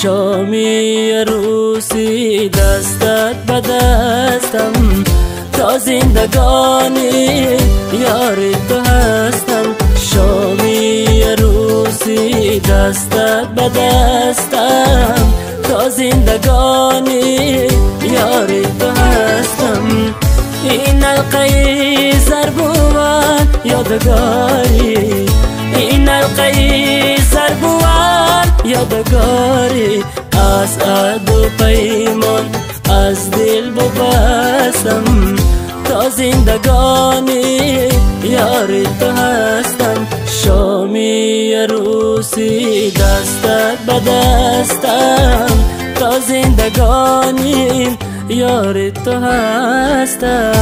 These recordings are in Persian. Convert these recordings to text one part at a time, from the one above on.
شامی عروسی دستت به دستم، تا زندگانی یار تو هستم. شامی عروسی دستت به دستم، تا زندگانی یار تو هستم. این حلقه زر بود یادگاری، این حلقه زر بود یادگاری. از عهد و پیمان از دل ببستم، تا زندگانی یار تو هستم. شامی عروسی دستت به دستم، تا زندگانی یار تو هستم.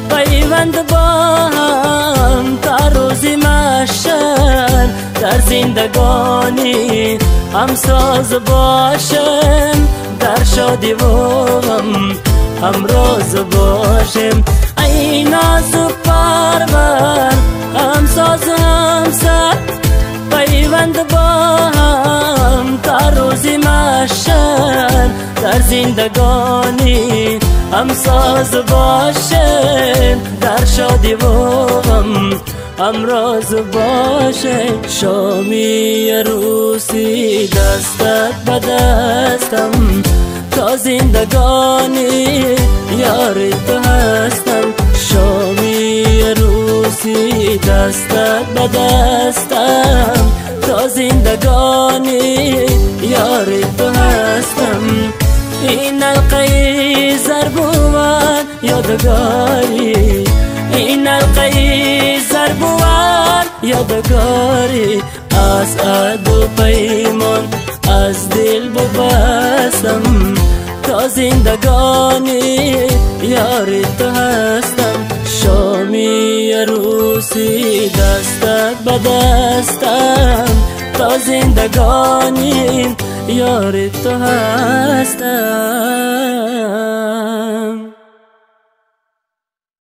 پیوند با هم تا روزی محشر، در زندگانی همساز باشم، در شادی و غم همراز باشم. ای ناز و پرور همساز و همسر، پیوند با هم تا روزی محشر، در زندگانی همساز باشه، در شادی و غم همراز باشه. شامی عروسی دستت به دستم، تا زندگانی یار تو هستم. شامی عروسی دستت به دستم، تا زندگانی یار تو هستم. این حلقه زر بود یادگاری، این حلقه زر بود یادگاری. از عهد و پیمان از دل ببستم، تا زندگانی یار تو هستم. شامی عروسی دستت به دستم، تا زندگانی یار تو هستم.